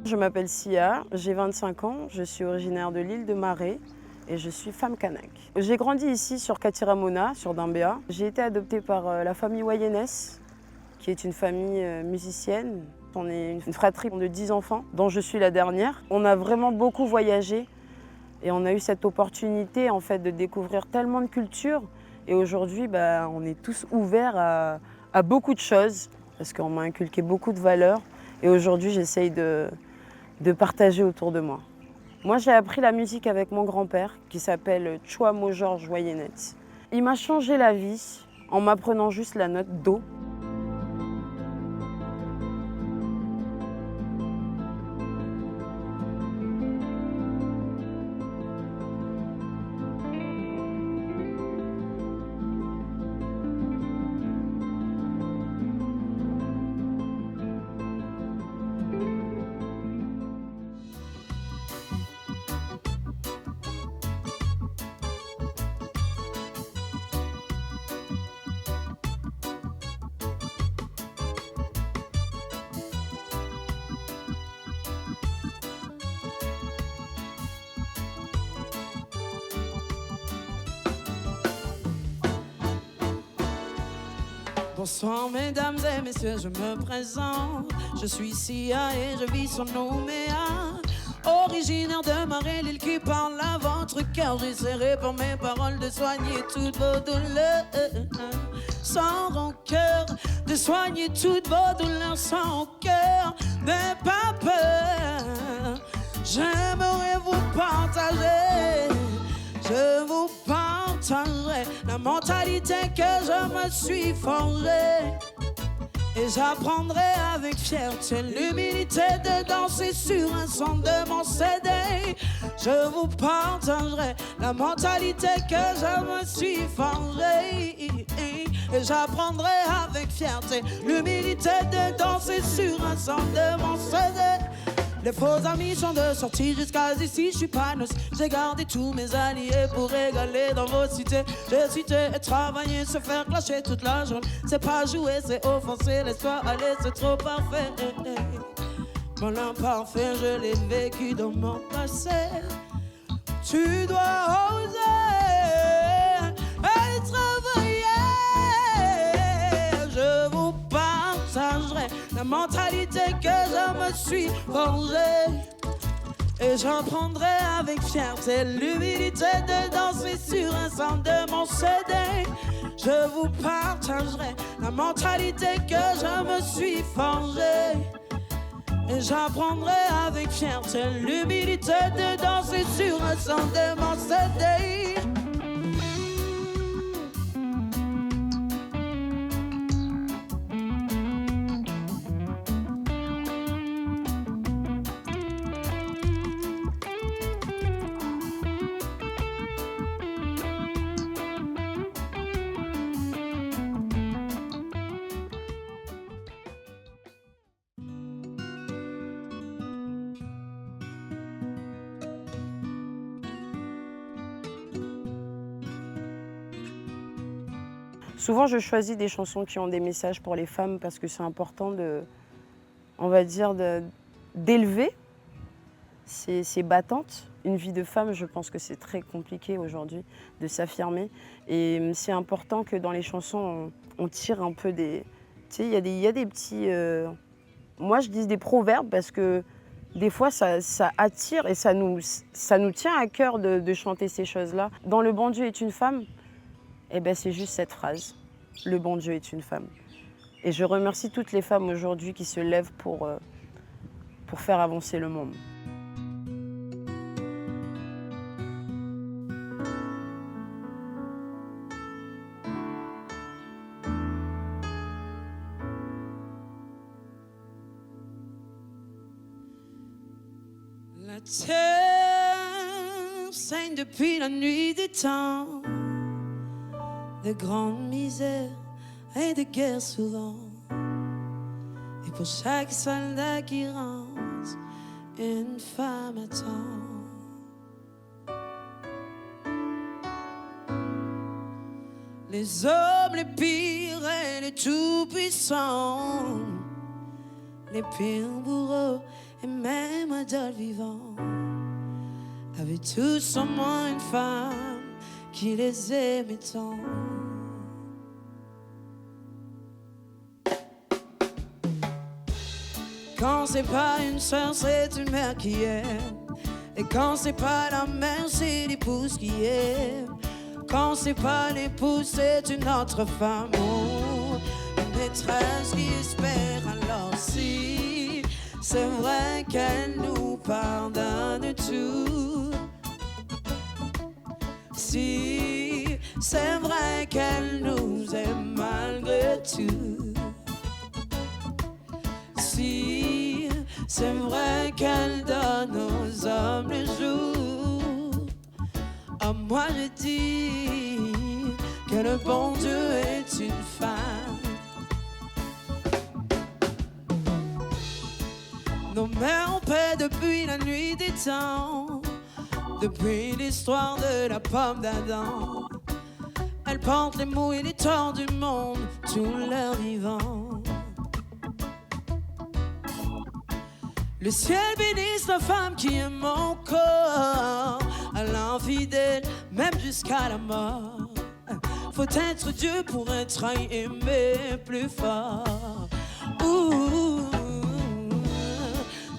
Je m'appelle Sia, j'ai 25 ans, je suis originaire de l'île de Marais et je suis femme kanak. J'ai grandi ici sur Katiramona, sur Dambéa. J'ai été adoptée par la famille Wayenès, qui est une famille musicienne. On est une fratrie de 10 enfants, dont je suis la dernière. On a vraiment beaucoup voyagé et on a eu cette opportunité en fait, de découvrir tellement de cultures. Et aujourd'hui, on est tous ouverts à beaucoup de choses, parce qu'on m'a inculqué beaucoup de valeurs. Et aujourd'hui, j'essaye de partager autour de moi. Moi, j'ai appris la musique avec mon grand-père, qui s'appelle Chouamo Georges Wayenet. Il m'a changé la vie en m'apprenant juste la note Do. Bonsoir mesdames et messieurs, je me présente. Je suis Sia et je vis sur Nouméa. Originaire de Marais, l'île qui parle à votre cœur. J'essaierai par mes paroles de soigner toutes vos douleurs. Sans rancœur, de soigner toutes vos douleurs sans cœur. N'aie pas peur, j'aimerais vous partager. Je vous partagerai la mentalité que je me suis forgée. Et j'apprendrai avec fierté l'humilité de danser sur un son de mon CD. Je vous partagerai la mentalité que je me suis forgée. Et j'apprendrai avec fierté l'humilité de danser sur un son de mon CD. Les faux amis sont de sortie jusqu'à ici, je suis pas noce. J'ai gardé tous mes alliés pour régaler dans vos cités. J'ai cité et travaillé, se faire clasher toute la journée. C'est pas jouer, c'est offenser, laisse-toi aller, c'est trop parfait. Mon imparfait, je l'ai vécu dans mon passé. Tu dois oser et travailler. Je vous partagerai la mentalité que je me suis forgée. Et j'apprendrai avec fierté l'humilité de danser sur un son de mon CD. Je vous partagerai la mentalité que je me suis forgée. Et j'apprendrai avec fierté l'humilité de danser sur un son de mon CD. Souvent, je choisis des chansons qui ont des messages pour les femmes parce que c'est important on va dire, d'élever ces battantes. Une vie de femme, je pense que c'est très compliqué aujourd'hui de s'affirmer. Et c'est important que dans les chansons, on tire un peu des... Tu sais, il y a des petits... moi, je dis des proverbes parce que des fois, ça attire et ça nous tient à cœur de chanter ces choses-là. Dans Le bon Dieu est une femme, eh ben, c'est juste cette phrase. Le bon Dieu est une femme. Et je remercie toutes les femmes aujourd'hui qui se lèvent pour faire avancer le monde. La terre saigne depuis la nuit des temps, de grandes misères et de guerres souvent. Et pour chaque soldat qui rentre, une femme attend. Les hommes les pires et les tout-puissants, les pires bourreaux et même adultes vivants avaient tous au moins une femme qui les aimait tant. Quand c'est pas une sœur, c'est une mère qui aime. Et quand c'est pas la mère, c'est l'épouse qui aime. Quand c'est pas l'épouse, c'est une autre femme. Oh, une maîtresse qui espère. Alors si c'est vrai qu'elle nous pardonne tout, si c'est vrai qu'elle nous aime malgré tout, si c'est vrai qu'elle donne aux hommes le jour, à moi je dis que le bon Dieu est une femme. Nos mères ont paix depuis la nuit des temps, depuis l'histoire de la pomme d'Adam. Elles portent les maux et les torts du monde tout leur vivant. Le ciel bénisse la femme qui aime encore, à l'infidèle, même jusqu'à la mort. Faut être Dieu pour être aimé plus fort. Ouh.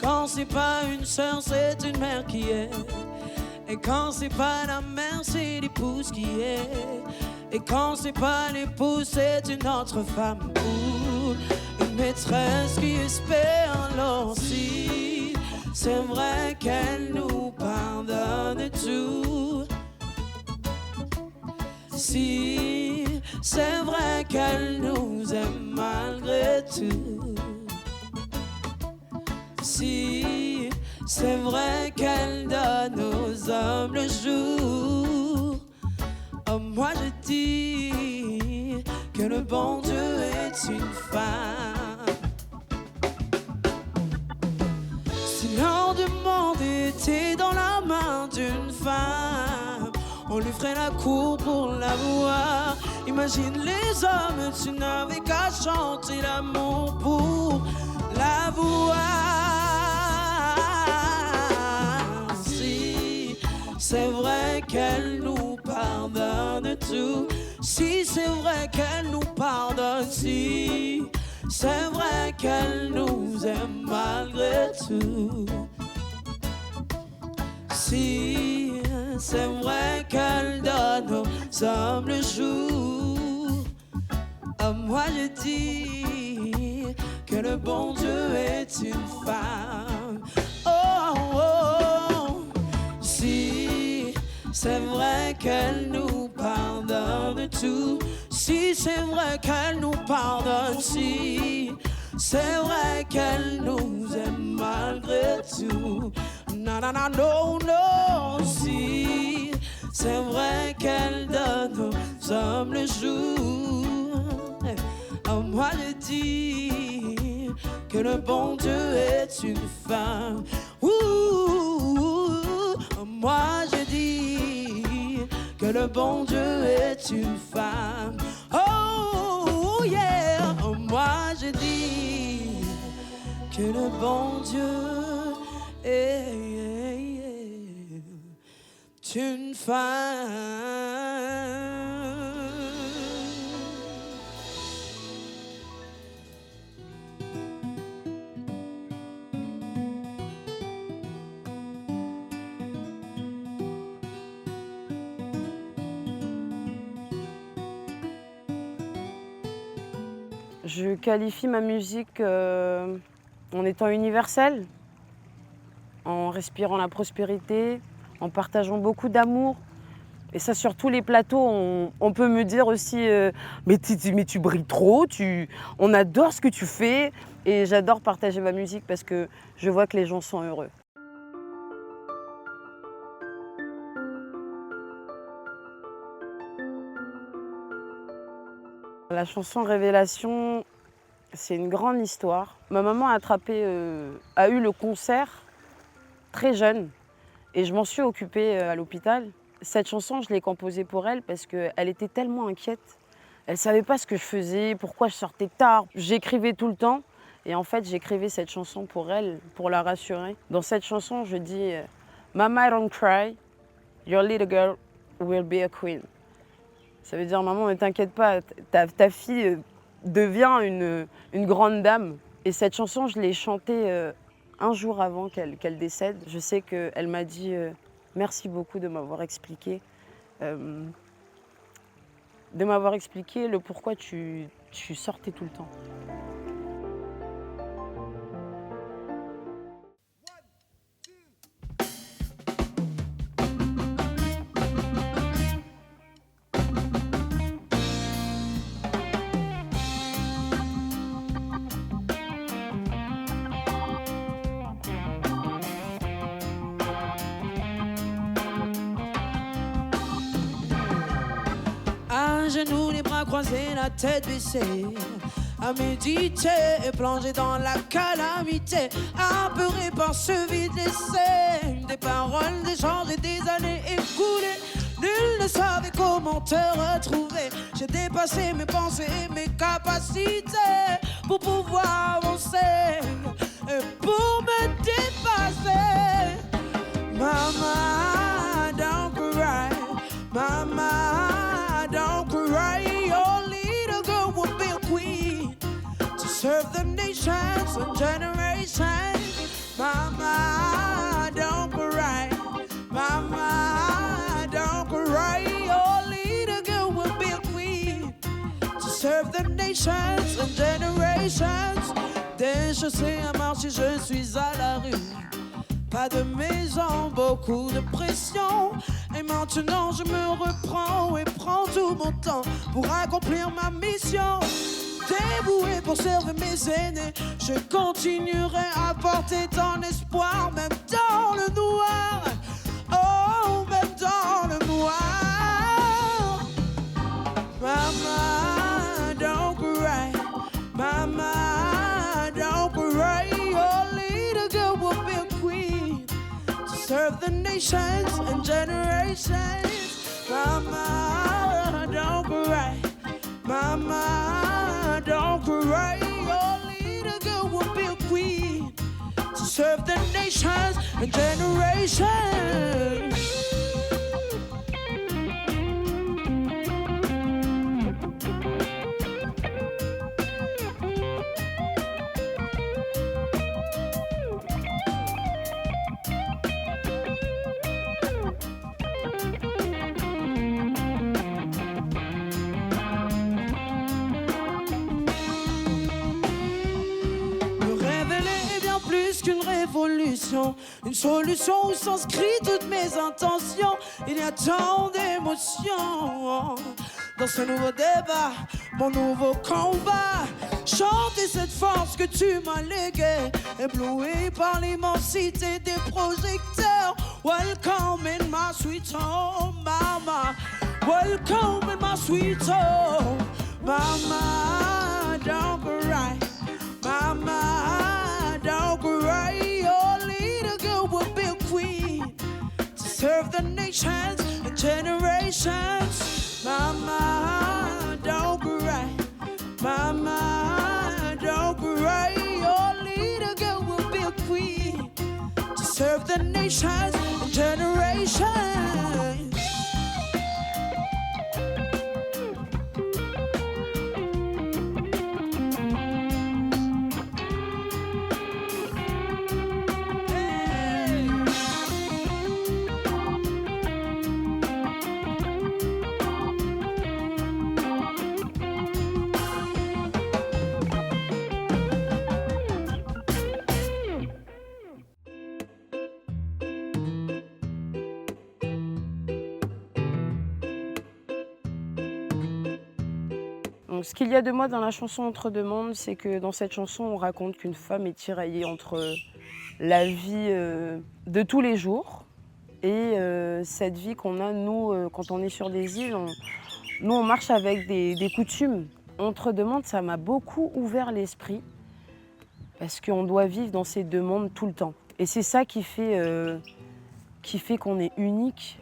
Quand c'est pas une sœur, c'est une mère qui est. Et quand c'est pas la mère, c'est l'épouse qui est. Et quand c'est pas l'épouse, c'est une autre femme. Ouh. Une maîtresse qui espère. Alors si c'est vrai qu'elle nous pardonne tout, si c'est vrai qu'elle nous aime malgré tout, si c'est vrai qu'elle donne aux hommes le jour, oh, moi je dis que le bon Dieu est une femme. Si l'or du monde était dans la main d'une femme, on lui ferait la cour pour la voir. Imagine les hommes, tu n'avais qu'à chanter l'amour pour la voir. Si c'est vrai qu'elle nous pardonne tout, si c'est vrai qu'elle nous pardonne, si c'est vrai qu'elle nous aime malgré tout, si c'est vrai qu'elle donne aux hommes le jour, à moi je dis que le bon Dieu est une femme. Oh, oh, oh. Si c'est vrai qu'elle nous pardonne tout, si c'est vrai qu'elle nous pardonne, si c'est vrai qu'elle nous aime malgré tout, non, non, non, non, non. Si c'est vrai qu'elle donne aux hommes le jour, moi je dis que le bon Dieu est une femme. Ouh, moi je dis que le bon Dieu est une femme. Oh yeah, moi je dis que le bon Dieu est une femme. Je qualifie ma musique en étant universelle, en respirant la prospérité, en partageant beaucoup d'amour. Et ça, sur tous les plateaux, on peut me dire aussi mais tu brilles trop, on adore ce que tu fais. Et j'adore partager ma musique parce que je vois que les gens sont heureux. La chanson Révélation, c'est une grande histoire. Ma maman a eu le cancer très jeune et je m'en suis occupée à l'hôpital. Cette chanson, je l'ai composée pour elle parce qu'elle était tellement inquiète. Elle ne savait pas ce que je faisais, pourquoi je sortais tard. J'écrivais tout le temps Et en fait, j'écrivais cette chanson pour elle, pour la rassurer. Dans cette chanson, je dis « Mama, don't cry, your little girl will be a queen ». Ça veut dire « Maman, ne t'inquiète pas, ta fille devient une grande dame ». Et cette chanson, je l'ai chantée un jour avant qu'elle décède. Je sais qu'elle m'a dit merci beaucoup de m'avoir expliqué. Le pourquoi tu sortais tout le temps. À genoux, les bras croisés, la tête baissée, à méditer et plonger dans la calamité, apeuré par ce vide laissé, des paroles, des échanges et des années écoulées. Nul ne savait comment te retrouver. J'ai dépassé mes pensées et mes capacités pour pouvoir avancer et pour me dépasser. Mama, don't cry, mama, don't cry. Your little girl will be a queen to serve the nations and generations. Mama, don't cry, mama, don't cry. Your little girl will be a queen to serve the nations and generations. Déchaussé à marcher, je suis à la rue. Pas de maison, beaucoup de pression. Et maintenant je me reprends et prends tout mon temps pour accomplir ma mission. Dévoué pour servir mes aînés, je continuerai à porter ton espoir, même dans le noir. Oh, même dans le noir. Mama, don't cry. Mama, don't cry. Your little girl will be a queen to serve the nations and generations. Mama, don't cry. Mama, don't cry. Your little girl will be a queen to serve the nations and generations. Une solution où s'inscrivent toutes mes intentions. Il y a tant d'émotions dans ce nouveau débat, mon nouveau combat. Chanter cette force que tu m'as léguée, ébloui par l'immensité des projecteurs. Welcome in my sweet home, mama. Welcome in my sweet home, mama. Don't cry, mama. Don't cry. Serve the nations and generations. Mama, don't cry. Mama, don't cry. Your little girl will be a queen to serve the nations and generations. Donc, ce qu'il y a de moi dans la chanson Entre deux mondes, c'est que dans cette chanson, on raconte qu'une femme est tiraillée entre la vie de tous les jours et cette vie qu'on a, nous, quand on est sur des îles. Nous, on marche avec des coutumes. Entre deux mondes, ça m'a beaucoup ouvert l'esprit parce qu'on doit vivre dans ces deux mondes tout le temps. Et c'est ça qui fait qu'on est unique.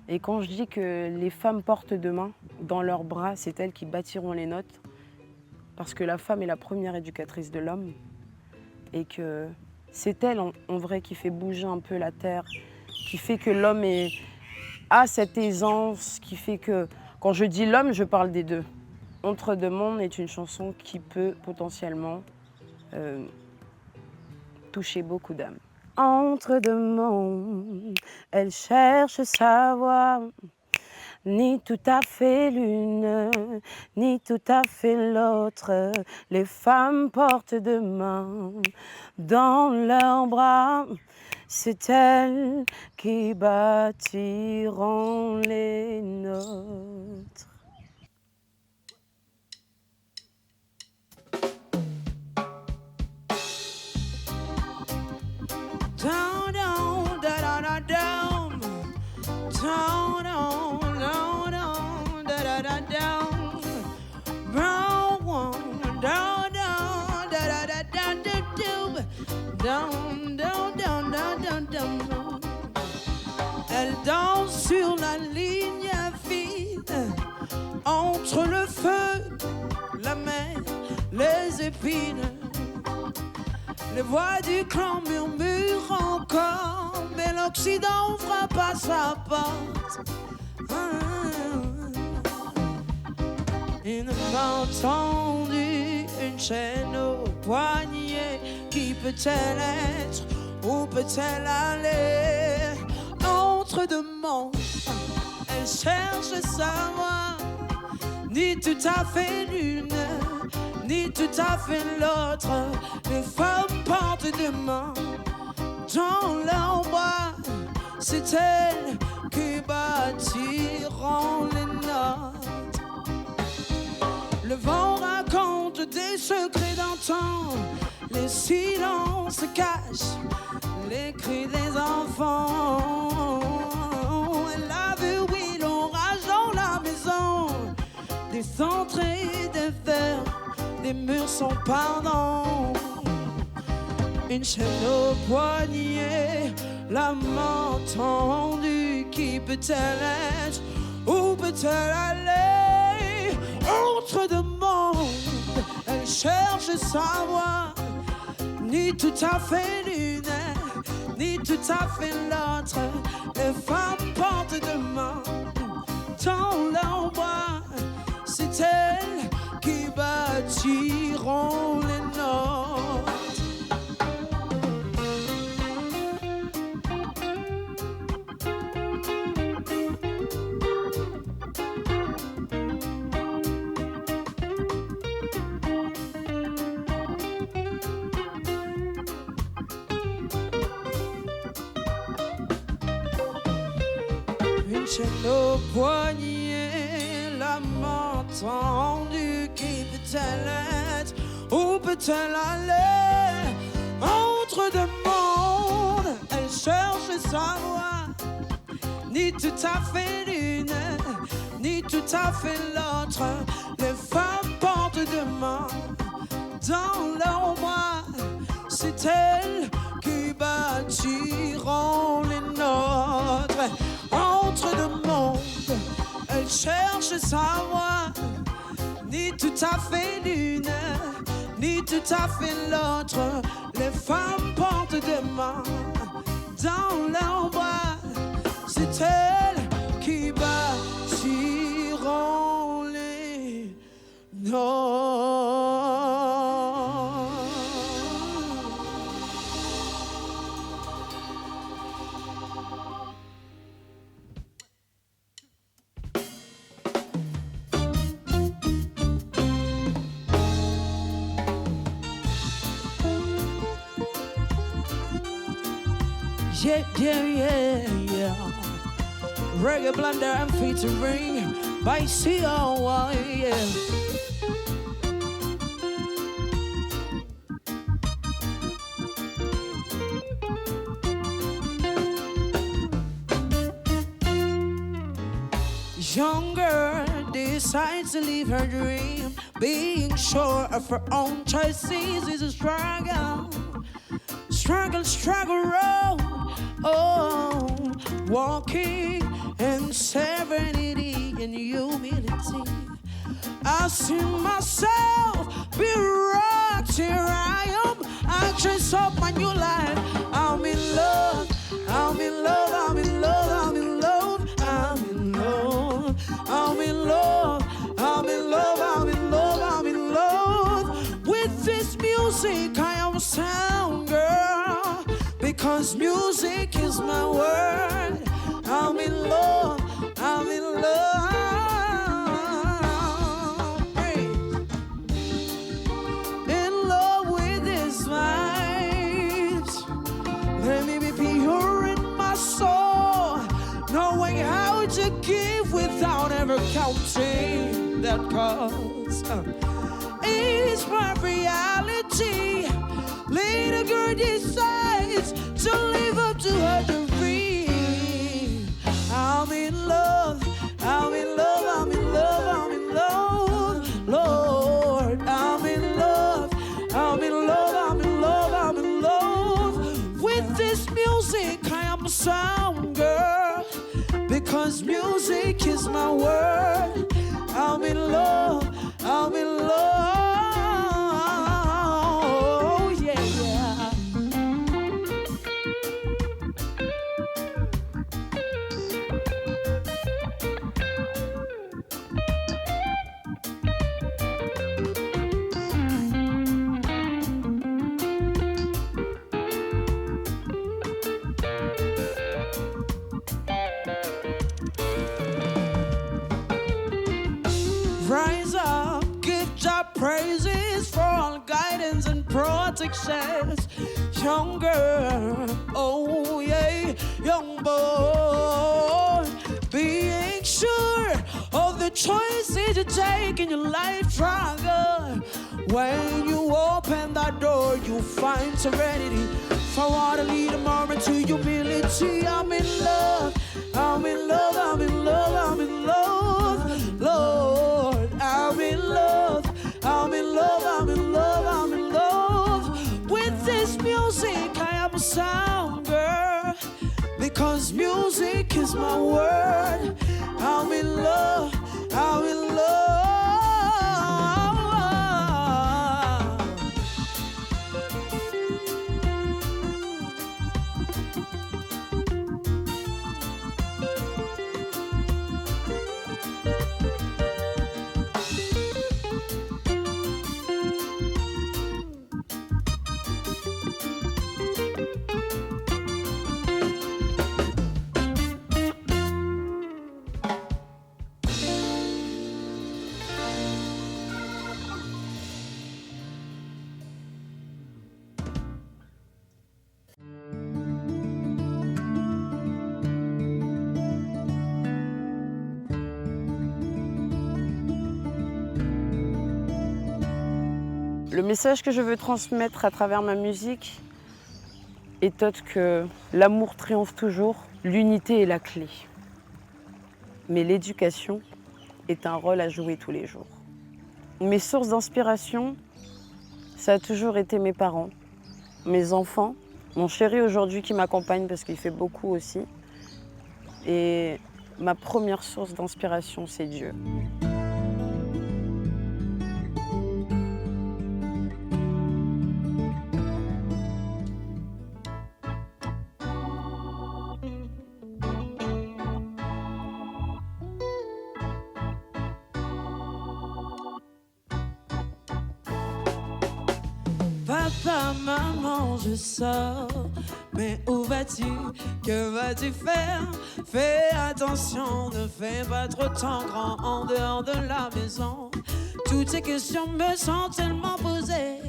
Et quand je dis que les femmes portent demain dans leurs bras, c'est elles qui bâtiront les nôtres, parce que la femme est la première éducatrice de l'homme et que c'est elle en vrai qui fait bouger un peu la terre, qui fait que l'homme a cette aisance, qui fait que, quand je dis l'homme, je parle des deux. Entre deux mondes est une chanson qui peut potentiellement toucher beaucoup d'âmes. Entre deux mondes, elle cherche sa voie, ni tout à fait l'une, ni tout à fait l'autre. Les femmes portent deux mains dans leurs bras, c'est elles qui bâtiront les nôtres. Down, down, da da da down, down, down, down, down, da da da down, brown one, down, down, da da da down, down, down, down, down, down, down. Elle danse sur la ligne vide entre le feu, la mer, les épines. Les voix du clan murmurent encore, mais l'Occident frappe à sa porte. Une main tendue, une chaîne au poignet. Qui peut-elle être? Où peut-elle aller? Entre deux mondes, elle cherche sa voie, ni tout à fait l'une, ni tout à fait l'autre. Les femmes portent deux mains dans leur bois, c'est elles qui bâtiront les nôtres. Le vent raconte des secrets d'antan, les silences cachent les cris des enfants. Elle a vu, oui, l'orage dans la maison, des entrées, des verres, des murs sans pardon. Une chaîne au poignet, la main tendue. Qui peut-elle être? Où peut-elle aller? Entre deux mondes, elle cherche sa voie, ni tout à fait l'une, ni tout à fait l'autre. Les femmes portent deux mains dans leur bois, c'est elles qui bâtiront les nôtres. Une chaîne au poignet, la main tendue. Qui peut-elle être? Où peut-elle aller? Entre deux mondes, elle cherche sa voie, ni tout à fait l'une, ni tout à fait l'autre. Les femmes portent deux mains dans leur bois, c'est elles qui bâtiront les nôtres. Entre deux mondes, elle cherche sa voie, ni tout à fait l'une, ni tout à fait l'autre. Les femmes portent deux mains dans leur bois, c'est elles qui bâtiront les nôtres. Yeah, yeah, yeah, yeah. Reggae Blender and featuring by COY, yeah. Young girl decides to leave her dream. Being sure of her own choices is a struggle. Struggle, struggle road. Oh, walking in serenity and humility. I see myself be rocked. Here I am, actress of my new life. I'm in love, I'm in love, I'm in love, I'm in love, I'm in love, I'm in love, I'm in love, I'm in love, I'm in love. With this music I am a sound girl, because music is my word. I'm in love, I'm in love. Hey. In love with these vibes. Let me be pure in my soul, knowing how to give without ever counting that cost. It's my reality. Little girl decides to live up to her dream. I'm in love, I'm in love, I'm in love, I'm in love, Lord. I'm in love, I'm in love, I'm in love, I'm in love. With this music I am a sound girl, because music is my word. I'm in love, I'm in love. Rise up, give Jah praises for all guidance and protections. Young girl, oh yeah, young boy, being sure of the choices you take in your life, struggle. When you open that door, you find serenity. For what to lead a moment to humility. I'm in love, I'm in love, I'm in love, I'm in love, Lord. I'm in love, I'm in love, I'm in love, I'm in love. With this music I am a sound girl, because music is my word. I'm in love, I'm in love. Le message que je veux transmettre à travers ma musique est autre que l'amour triomphe toujours, l'unité est la clé. Mais l'éducation est un rôle à jouer tous les jours. Mes sources d'inspiration, ça a toujours été mes parents, mes enfants, mon chéri aujourd'hui qui m'accompagne parce qu'il fait beaucoup aussi. Et ma première source d'inspiration, c'est Dieu. Papa, maman, je sors, mais où vas-tu? Que vas-tu faire? Fais attention, ne fais pas trop de temps grand en dehors de la maison. Toutes ces questions me sont tellement posées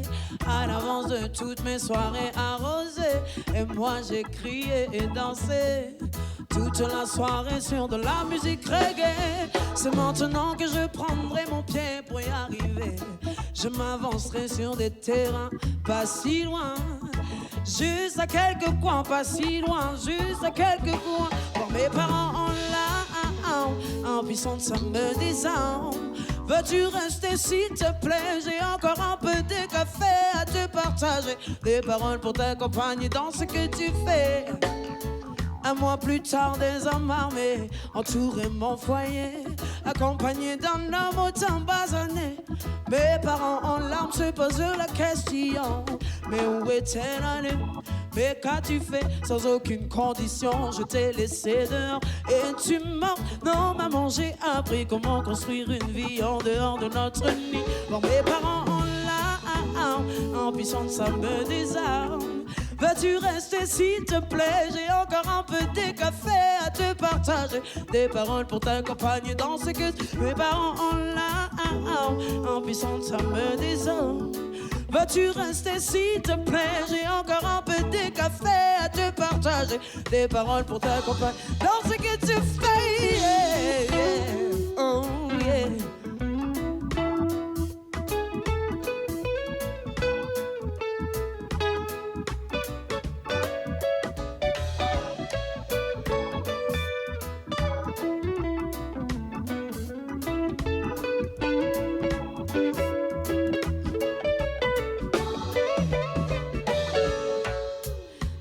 à l'avance de toutes mes soirées arrosées. Et moi j'ai crié et dansé toute la soirée sur de la musique reggae. C'est maintenant que je prendrai mon pied pour y arriver. Je m'avancerai sur des terrains pas si loin, juste à quelques coins, pas si loin, juste à quelques coins. Voir mes parents en larmes, en puissante ça me désarme. Veux-tu rester s'il te plaît? J'ai encore un peu de café à te partager, des paroles pour t'accompagner dans ce que tu fais. Un mois plus tard, des hommes armés entouraient mon foyer, accompagné d'un homme autant basané. Mes parents en larmes se posent la question, mais où est-elle allée? Mais qu'as-tu fait? Sans aucune condition, je t'ai laissé dehors et tu mens. Non maman, j'ai appris comment construire une vie en dehors de notre nid. Bon, mes parents en larmes, en puissance ça me désarme. Veux-tu rester s'il te plaît? J'ai encore un peu de café à te partager, des paroles pour t'accompagner dans ce que mes parents ont là. En puissance ça me désarme. Veux-tu rester s'il te plaît? J'ai encore un peu de café à te partager, des paroles pour t'accompagner dans ce que tu fais. Yeah, yeah. Oh yeah.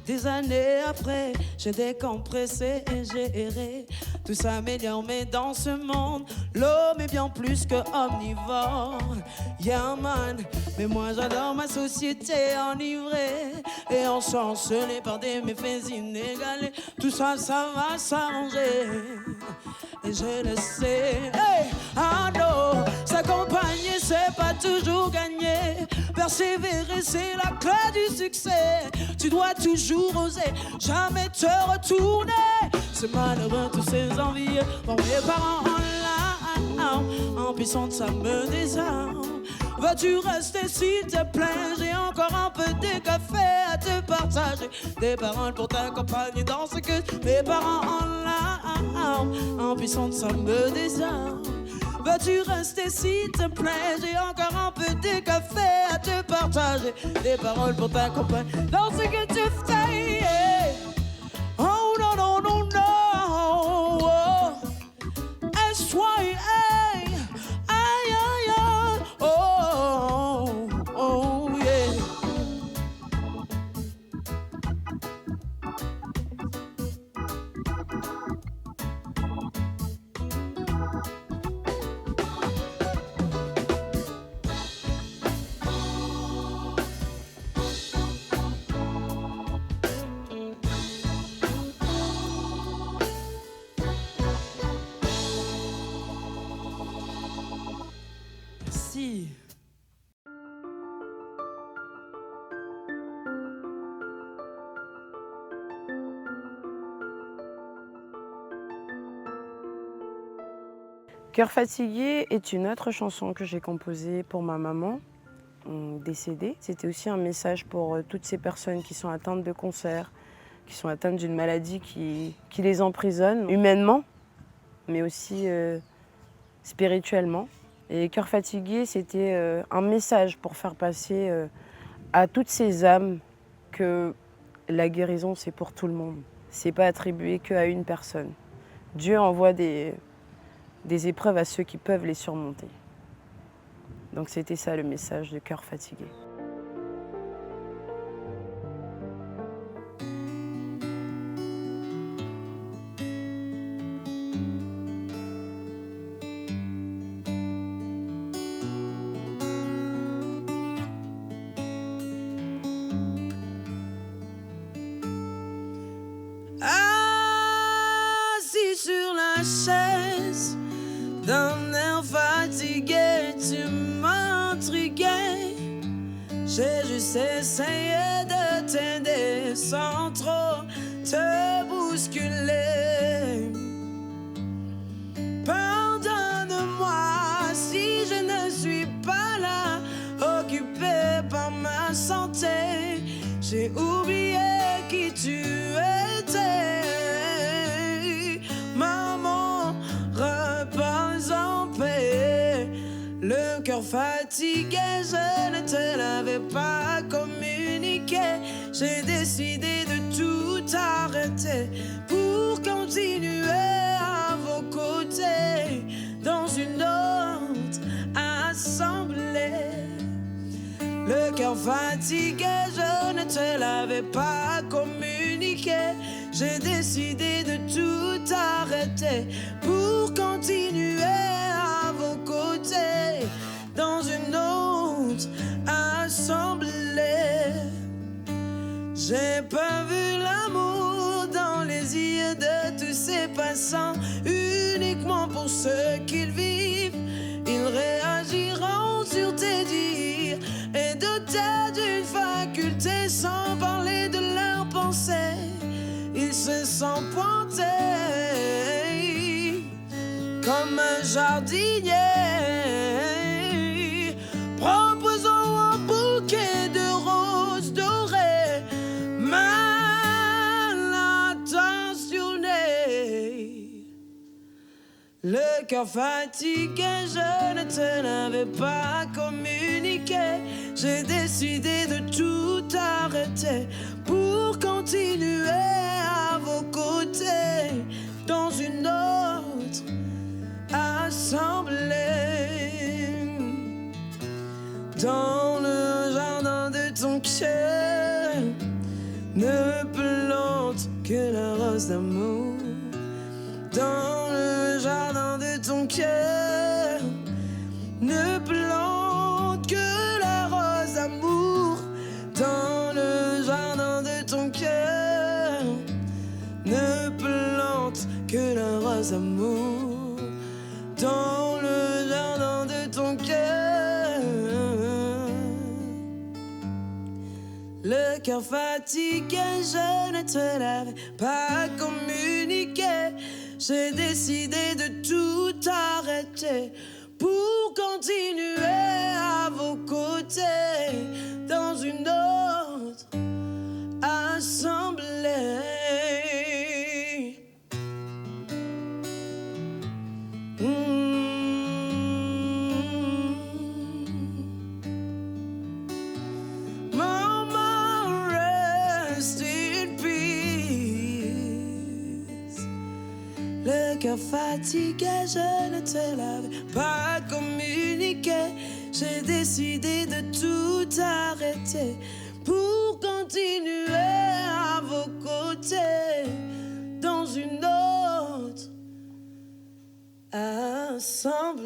Des années après, j'ai décompressé et j'ai erré. Tout s'améliore, mais dans ce monde, l'homme est bien plus que omnivore. Yeah man, mais moi j'adore ma société enivrée et ensorcelée par des méfaits inégalés. Tout ça, ça va s'arranger. Et je le sais, hey, ah non, s'accompagner c'est pas toujours gagner. Persévérer c'est la clé du succès. Tu dois toujours oser, jamais te retourner. C'est malheureux tous ces envieux. Bon, mes parents en larmes, en puissance ça me désarme. Veux-tu rester s'il te plaît? J'ai encore un peu de café à te partager, des paroles pour t'accompagner dans ce que mes parents en larmes, en puissance ça me désarme. Veux-tu rester s'il te plaît? J'ai encore un peu de café à te partager, des paroles pour t'accompagner dans ce que tu fais. Yeah. Oh non, non, non, non. Oh. S-Y-A. Aïe, aïe, aïe. Oh, oh, yeah. Merci. Cœur fatigué est une autre chanson que j'ai composée pour ma maman décédée. C'était aussi un message pour toutes ces personnes qui sont atteintes de cancer, qui sont atteintes d'une maladie qui les emprisonne humainement, mais aussi spirituellement. Et Cœur fatigué, c'était un message pour faire passer à toutes ces âmes que la guérison, c'est pour tout le monde. C'est pas attribué qu'à une personne. Dieu envoie des épreuves à ceux qui peuvent les surmonter. Donc c'était ça le message de Cœur fatigué. Assis sur la chaise, d'un air fatigué, tu m'intriguais. J'ai juste essayé de t'aider sans trop te bousculer. Pardonne-moi si je ne suis pas là, occupé par ma santé. J'ai oublié qui tu étais. Maman, repose en paix. Le cœur fatigué, je ne te l'avais pas communiqué. J'ai décidé de tout arrêter pour continuer à vos côtés dans une autre assemblée. Le cœur fatigué, je ne te l'avais pas communiqué. J'ai décidé de tout arrêter pour continuer à vos côtés dans une autre assemblée. J'ai pas vu l'amour dans les yeux de tous ces passants, uniquement pour ceux qu'ils vivent. Ils réagiront sur tes dires et dotés d'une faculté sans parler de leurs pensées. Ils se sont pointés comme un jardinier, proposant un bouquet de roses dorées, mal intentionné. Le cœur fatigué, je ne te l'avais pas communiqué. J'ai décidé de tout arrêter pour continuer à vos côtés dans une autre assemblée. Dans le jardin de ton cœur ne plante que la rose d'amour. Dans le jardin de ton cœur ne plante que la rose d'amour. Dans le jardin de ton cœur ne plante que la rose d'amour. Dans le jardin de ton cœur. Le cœur fatigué, je ne te l'avais pas communiqué. J'ai décidé de tout arrêter pour continuer à vos côtés dans une autre assemblée. Mama, rest in peace. Le cœur fatigué, je ne te l'avais pas communiqué. J'ai décidé de tout arrêter pour continuer à vos côtés dans une autre assemblée.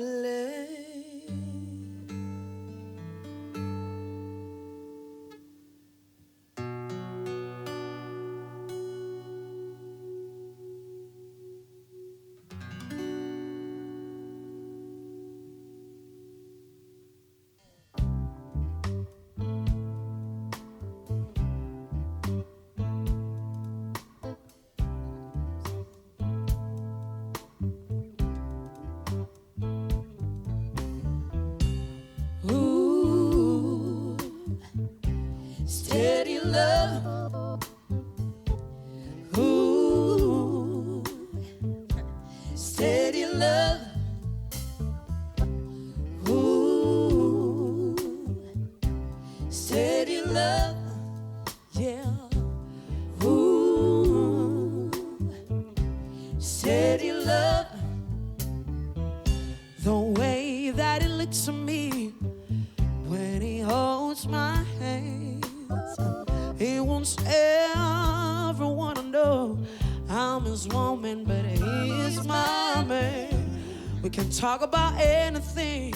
Steady love. Ooh, steady love. Ooh, steady love. Yeah. Ooh, steady love. The way that it looks at me when he holds my hand. He wants everyone to know I'm his woman, but he's my man. We can talk about anything.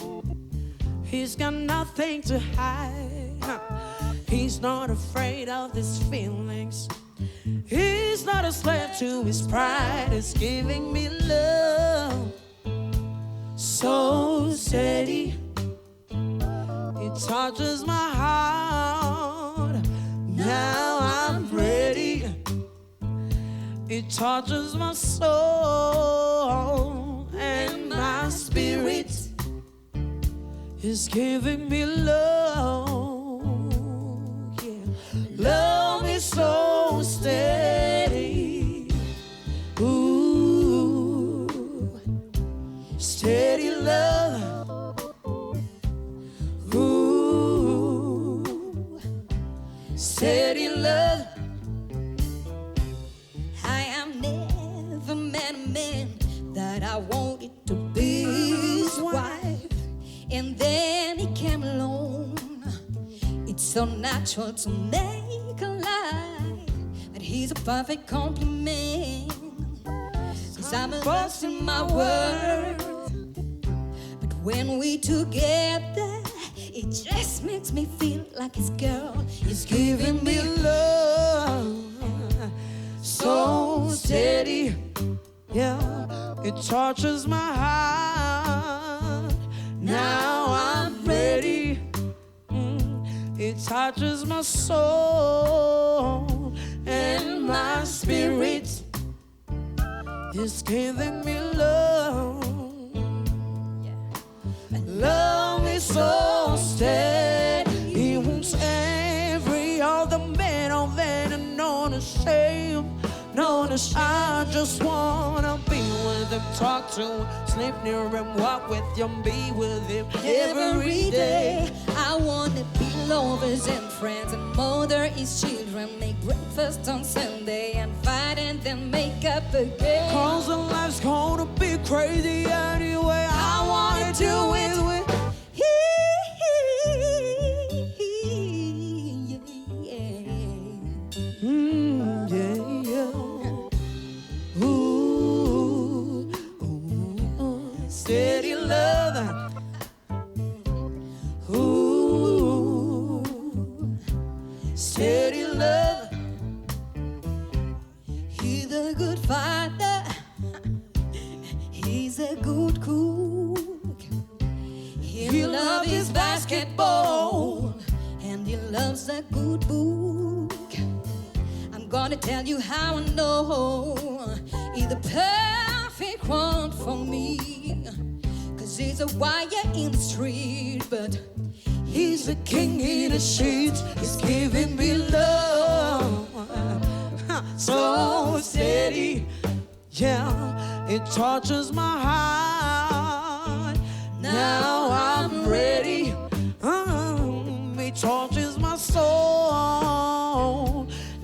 He's got nothing to hide. He's not afraid of his feelings. He's not a slave to his pride. He's giving me love so steady. It touches my heart. Now I'm ready. It touches my soul and my spirit is giving me love. Yeah. Love is so steady. Ooh, steady love. Ooh, steady love. I am never met a man that I wanted to be his wife, and then he came along. It's so natural to make a lie, but he's a perfect compliment. Cause I'm a lost in my world. But when we together, it just makes me feel like his girl is giving me love so steady, yeah, it touches my heart. Now I'm ready. It touches my soul and my spirit. It's giving me love. Love is so steady. He wants every other man on there to know the same. Notice I just wanna be with him, talk to him, sleep near him, walk with him, be with him every day. I wanna be lovers and friends and mother his children, make breakfast on Sunday and fight and then make up again. Cause the life's gonna be crazy anyway. I wanna do it with steady love. Ooh, steady love. He's a good father. He's a good cook. He loves his basketball and he loves a good book. I'm gonna tell you how I know he's the perfect one for me. Cause he's a wire in the street, but he's a king in the sheets. He's giving me love so steady, yeah, it touches my heart. Now I'm ready. It touches my soul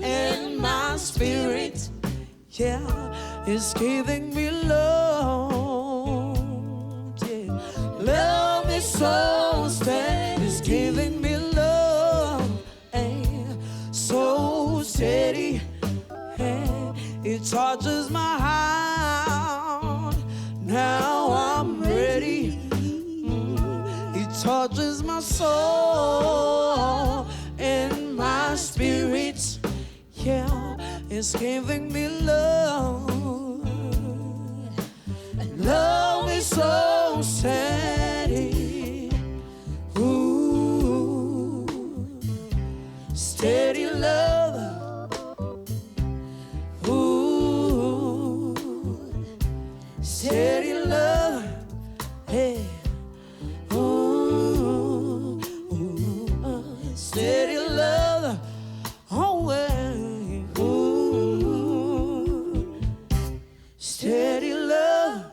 and my spirit, yeah, it's giving me love. Yeah. Love is so steady, it's giving me love, so steady, it touches my heart. Now I'm ready. It touches my soul and my spirit, yeah, it's giving me love. Love is so steady. Ooh, steady love. Ooh, steady love. Hey. Ooh, steady love. Oh, hey. Ooh, steady love.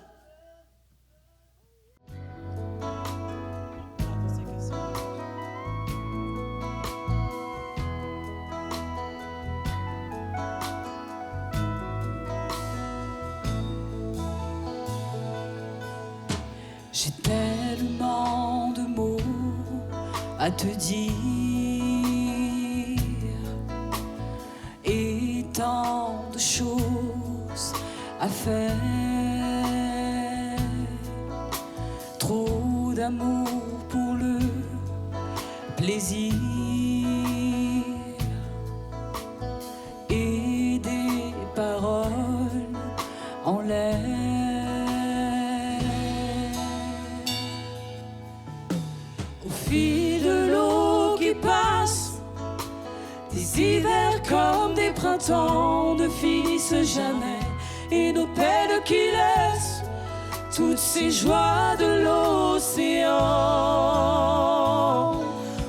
J'ai tellement de mots à te dire et tant de choses à faire. Trop d'amour pour le plaisir et des paroles en l'air. Au fil de l'eau qui passe, des hivers comme des printemps ne finissent jamais, et nos peines qui laissent toutes ces joies de l'océan.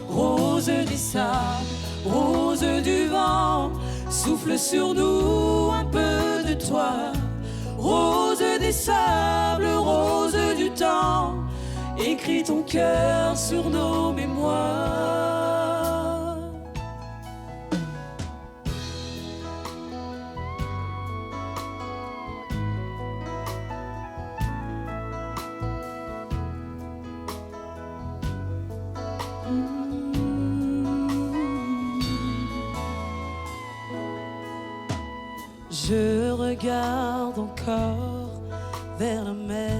Rose des sables, rose du vent, souffle sur nous un peu de toi. Rose des sables, rose du temps, écris ton cœur sur nos mémoires. Je regarde encore vers la mer,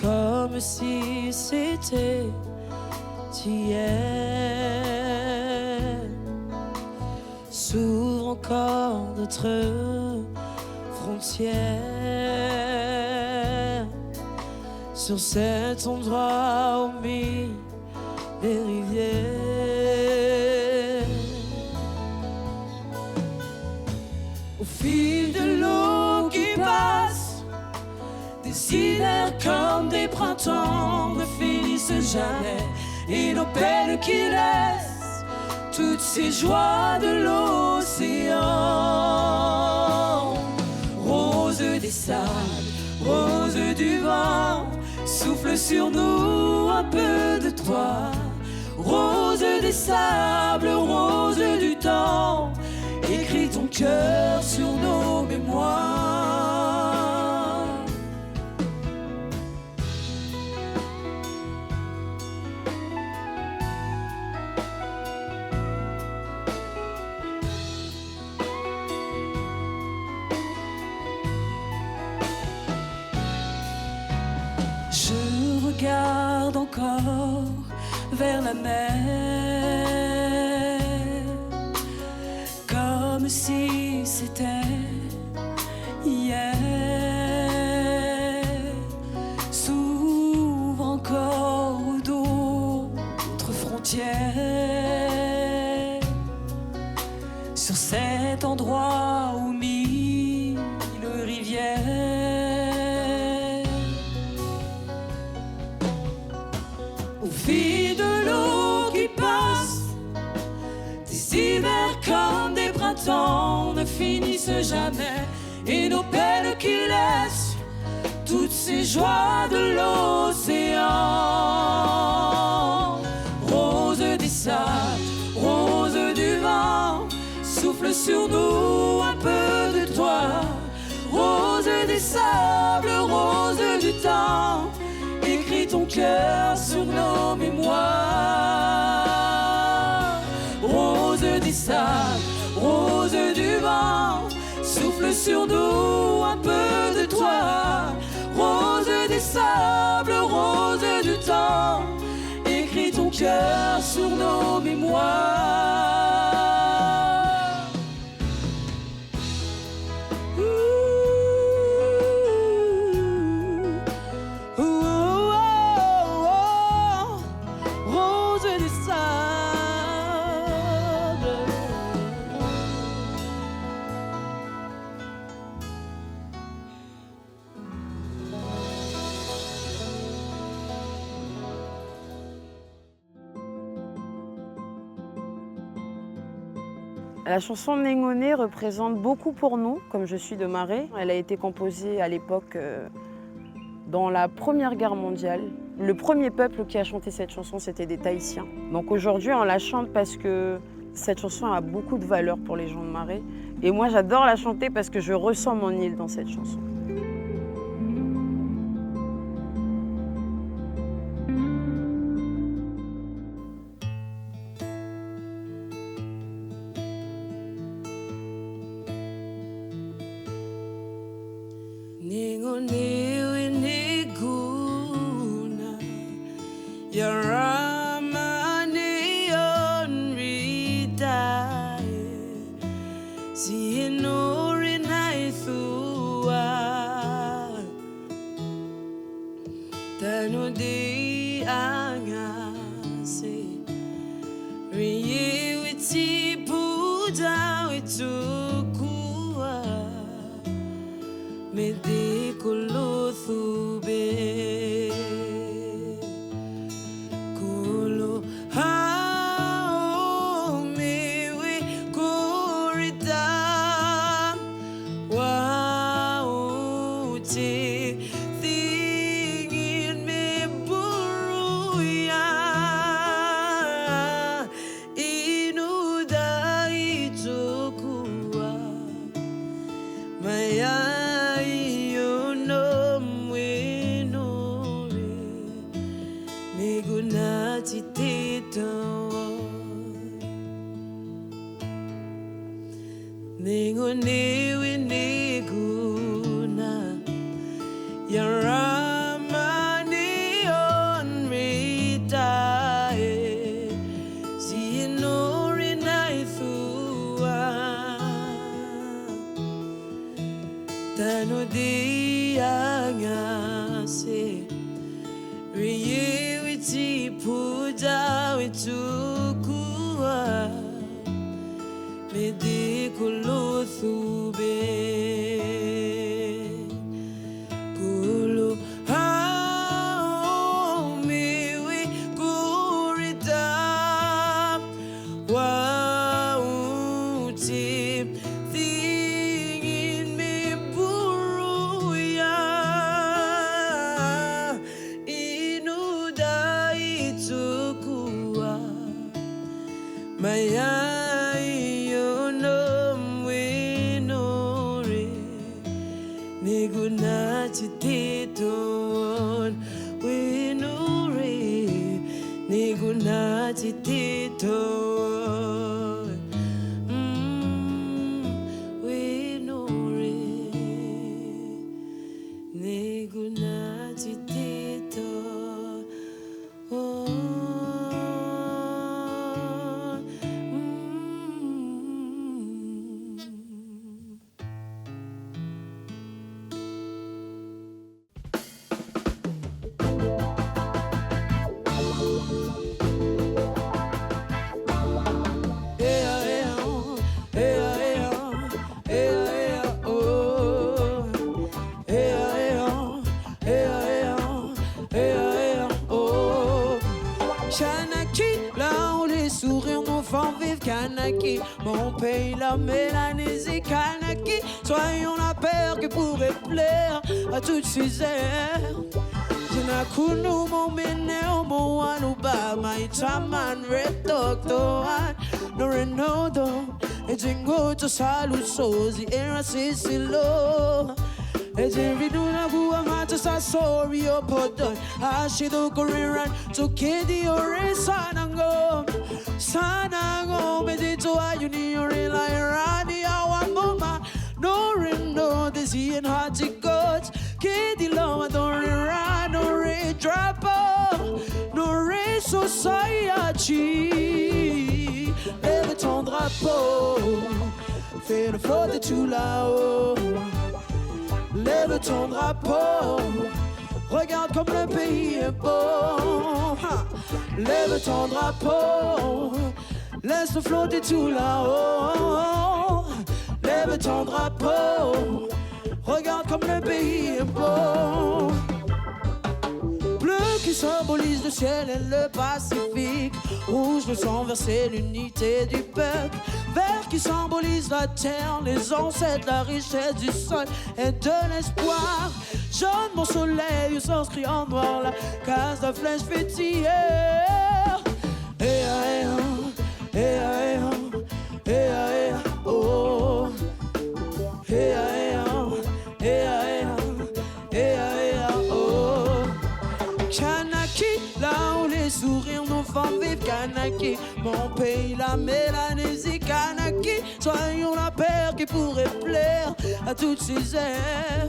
comme si c'était hier. S'ouvre encore notre frontière sur cet endroit au milieu des rivières. Au fil de l'eau qui passe, des hivers comme des printemps ne finissent jamais, et nos peines qui laissent toutes ces joies de l'océan. Rose des sables, rose du vent, souffle sur nous un peu de toi. Rose des sables, rose du temps, écris ton cœur sur nos mémoires. Je regarde encore vers la mer, comme si c'était hier. S'ouvre encore d'autres frontières sur cet endroit où mille rivières. Au fil de l'eau qui passe, des hivers comme des printemps ne finissent jamais, et nos peines qui laissent toutes ces joies de l'océan. Rose des sables, rose du vent, souffle sur nous un peu de toi. Rose des sables, rose du temps, écris ton cœur sur nos mémoires. Rose des sables, rose du vent, souffle sur nous un peu de toi. Rose des sables, rose du temps, écris ton cœur sur nos mémoires. La chanson Néngoné représente beaucoup pour nous, comme je suis de Marais. Elle a été composée à l'époque dans la Première Guerre mondiale. Le premier peuple qui a chanté cette chanson, c'était des Tahitiens. Donc aujourd'hui, on la chante parce que cette chanson a beaucoup de valeur pour les gens de Marais. Et moi, j'adore la chanter parce que je ressens mon île dans cette chanson. Mediangase Riye witi puja witukua Medikuluthube Kulu hao miwi kurita Wauti Thingin me buruya Inuda itukua Maya Nigunachiton winure Nigunachiton winure Nigunachiton Kanaki, mon pays, la Mélanésie, Kanaki, soyons la paire qui pourrait plaire à toutes ces airs. Jinakunu, mon meneo, mon anuba, my chaman, red doctor, no renodo, et jingo to salut sozi, era sisilo. E jiriduna bua mata sa sorry o podon, ashido koriran, to kidi ore sanango. Sanango medito ayuni ore la irani awamoma. No rendo desi and hati gods. Kidi lo adore ran ore drapo. No re society. Lève ton drapeau. Fais le flot de tout là-haut. Lève ton drapeau. Regarde comme le pays est beau. Lève ton drapeau. Laisse-le flotter tout là-haut. Lève ton drapeau. Regarde comme le pays est beau. Bleu qui symbolise le ciel et le Pacifique. Rouge le sang versé, l'unité du peuple. Vert qui symbolise la terre, les ancêtres, la richesse du sol et de l'espoir. Jaune mon soleil s'inscrit en noir, la case de flèche pétillère. Eh ah eh ah, eh ah oh. Eh ah oh. Kanaki, là où les sourires nous font vivre. Kanaki, mon pays, la Mélanésie. Kanaki, soyons la paire qui pourrait plaire à toutes ces airs.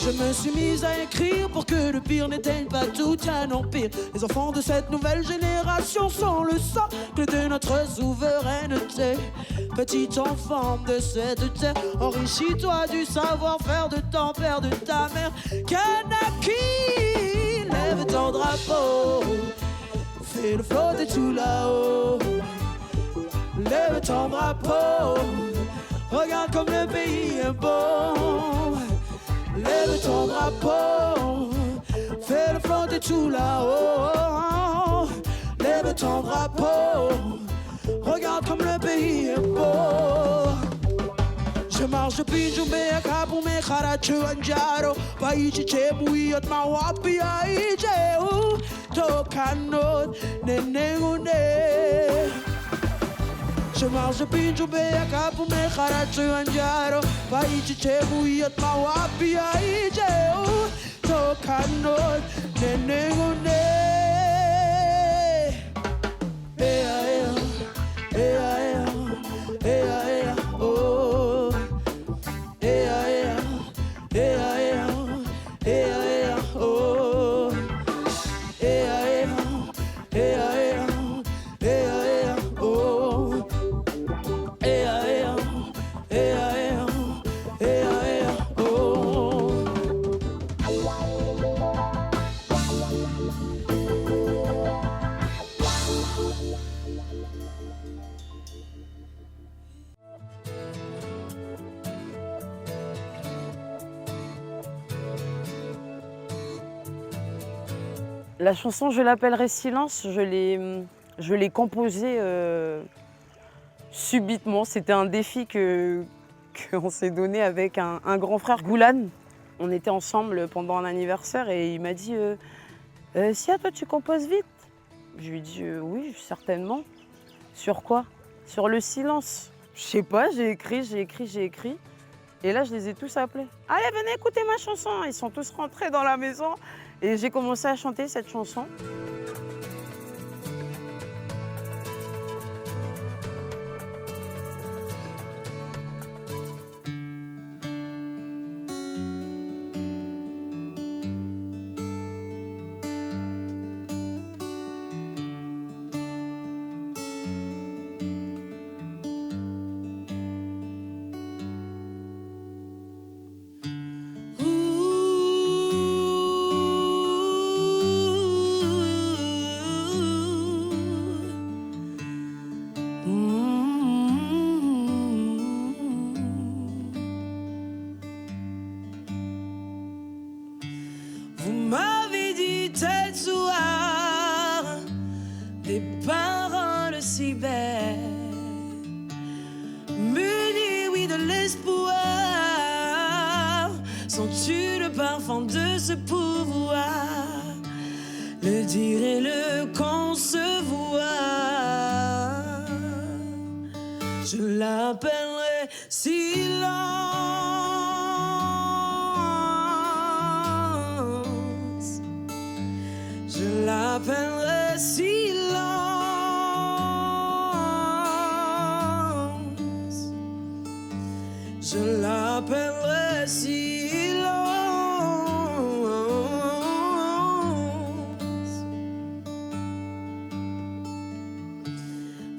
Je me suis mise à écrire pour que le pire n'éteigne pas tout un empire. Les enfants de cette nouvelle génération sont le socle de notre souveraineté. Petit enfant de cette terre, enrichis-toi du savoir-faire de ton père, de ta mère. Kanaki, lève ton drapeau. Fais le flot de tout là-haut. Lève ton drapeau. Regarde comme le pays est beau. Lève ton drapeau, fais le flot de tout là-haut. Lève ton drapeau, regarde comme le pays est beau. Je marche depuis Djoumbé à Kaboumé, Kharachu, Anjaro. Païchi, Cheboui, Otma, Wapi, Aïche, ou Tokanot, Nenegune. Je marche depuis Djoumbé à Kaboumé, Kharachu, Anjaro. Païchi, Cheboui, Otma, Wapi, Aïche, ou Tokanot, Nenegune. Oh La chanson Je l'appellerai Silence, je l'ai composée subitement. C'était un défi qu'on s'est donné avec un grand frère, Goulan. On était ensemble pendant un anniversaire et il m'a dit Sia, toi tu composes vite? Je lui ai dit oui, certainement. Sur quoi? Sur le silence. Je sais pas, j'ai écrit. Et là, je les ai tous appelés. Allez, venez écouter ma chanson. Ils sont tous rentrés dans la maison et j'ai commencé à chanter cette chanson. Vous m'avez dit tel soir des paroles si belles, munies, oui, de l'espoir. Sens-tu le parfum de ce pouvoir, le dire et le concevoir? Je l'appellerai silence. Je l'appellerai silence. Je l'appellerai silence.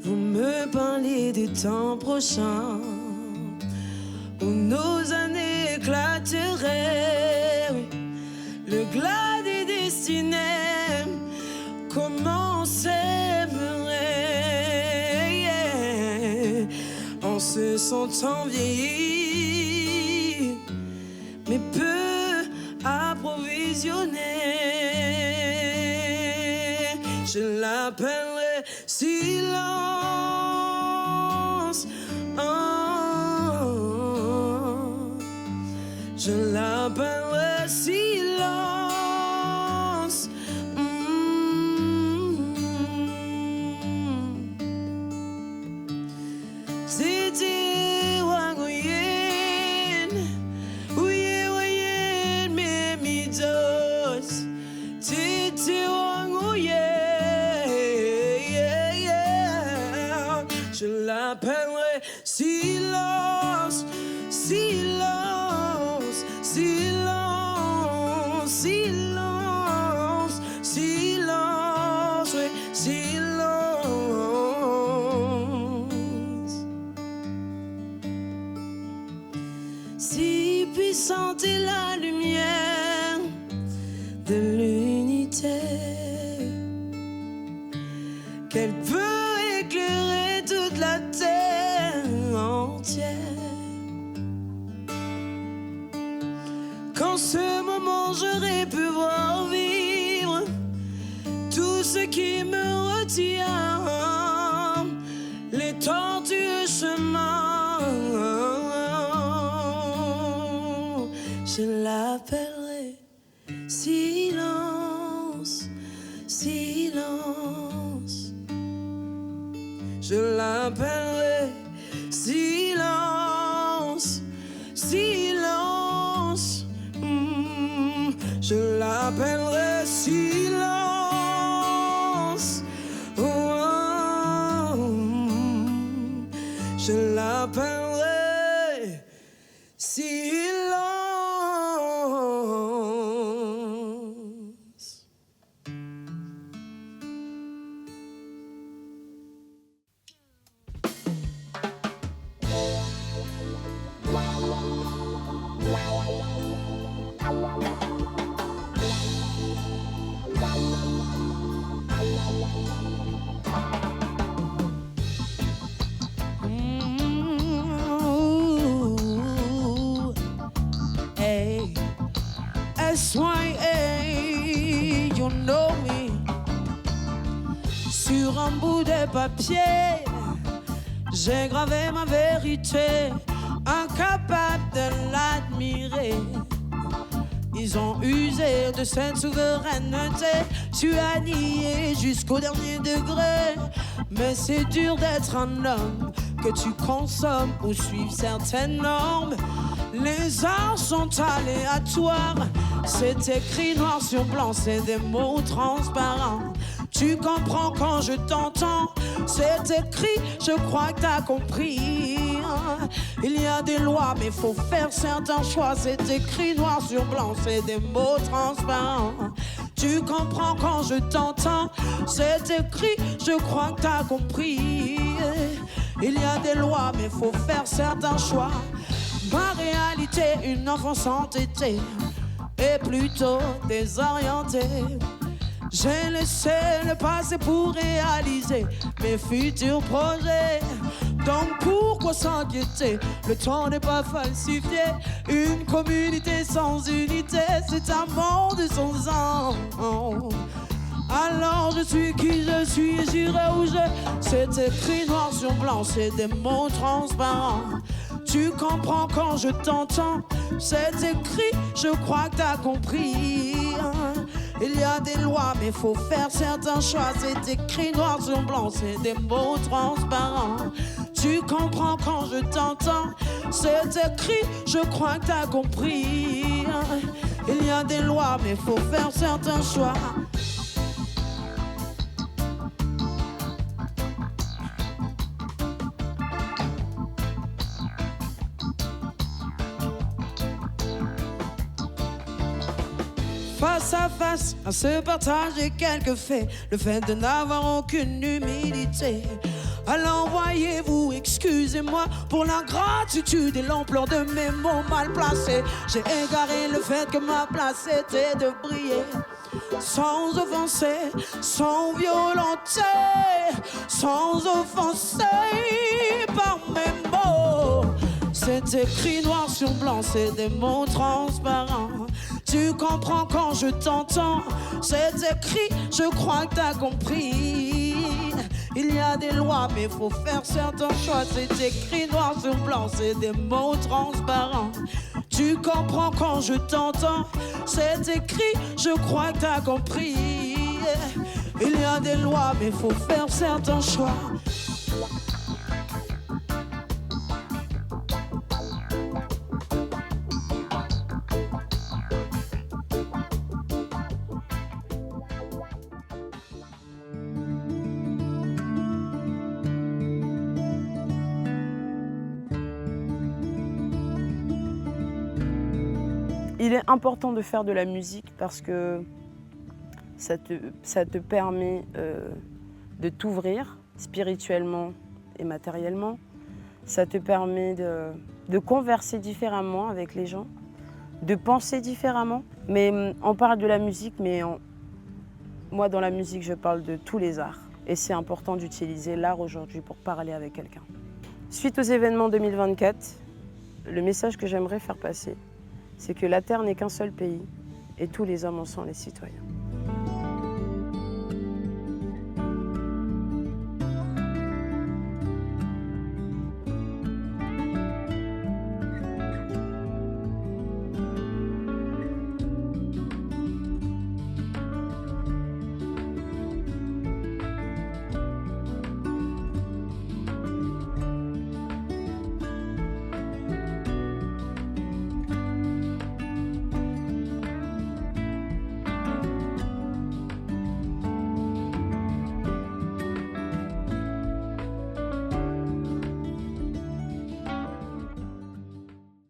Vous me parlez des temps prochains où nos années éclateraient, oui. Le glas des destinées, comment on s'aimerait, yeah. En se sentant vieilli, mais peu approvisionné. Je l'appellerai silence. Oh, je l'appellerai silence. C'était wagoyen, ouye wayen, mais midos. C'était wagoyen, je l'appellerai silence, silence, silence, silence, silence, oui, silence. Si puissante est la lumière de l'unité, qu'elle peut éclairer toute la terre entière. Qu'en ce moment j'aurais pu voir vivre tout ce qui me retient, les tortueux chemins. Je l'appellerai silence, silence. Je l'appellerai silence, silence. Je l'appellerai silence. Oh, je l'appellerai silence. SYA, you know me un bout de papier, j'ai gravé ma vérité, incapable de l'admirer. Ils ont usé de cette souveraineté, tu as nié jusqu'au dernier degré. Mais c'est dur d'être un homme, que tu consommes ou suivre certaines normes. Les arts sont aléatoires, c'est écrit noir sur blanc, c'est des mots transparents. Tu comprends quand je t'entends, c'est écrit, je crois que t'as compris. Il y a des lois, mais faut faire certains choix, c'est écrit noir sur blanc, c'est des mots transparents. Tu comprends quand je t'entends, c'est écrit, je crois que t'as compris. Il y a des lois, mais faut faire certains choix. Ma réalité, une enfance entêtée et plutôt désorientée. J'ai laissé le passé pour réaliser mes futurs projets. Donc pourquoi s'inquiéter? Le temps n'est pas falsifié. Une communauté sans unité, c'est un monde sans sang. Alors je suis qui je suis et j'irai où je. C'est écrit noir sur blanc, c'est des mots transparents. Tu comprends quand je t'entends, c'est écrit, je crois que t'as compris. Il y a des lois, mais faut faire certains choix. C'est écrit noir sur blanc, c'est des mots transparents. Tu comprends quand je t'entends, c'est écrit, je crois que t'as compris. Il y a des lois, mais faut faire certains choix. Face à face, à se partager quelques faits, le fait de n'avoir aucune humilité. Alors voyez-vous, excusez-moi pour l'ingratitude et l'ampleur de mes mots mal placés. J'ai égaré le fait que ma place était de briller, sans offenser, sans violenter, sans offenser par mes mots. C'est écrit noir sur blanc, c'est des mots transparents. Tu comprends quand je t'entends, c'est écrit, je crois que t'as compris. Il y a des lois, mais faut faire certains choix. C'est écrit noir sur blanc, c'est des mots transparents. Tu comprends quand je t'entends, c'est écrit, je crois que t'as compris. Il y a des lois, mais faut faire certains choix. Il est important de faire de la musique parce que ça te permet de t'ouvrir spirituellement et matériellement. Ça te permet de converser différemment avec les gens, de penser différemment. Mais on parle de la musique, mais moi dans la musique je parle de tous les arts. Et c'est important d'utiliser l'art aujourd'hui pour parler avec quelqu'un. Suite aux événements 2024, le message que j'aimerais faire passer, c'est que la Terre n'est qu'un seul pays et tous les hommes en sont les citoyens.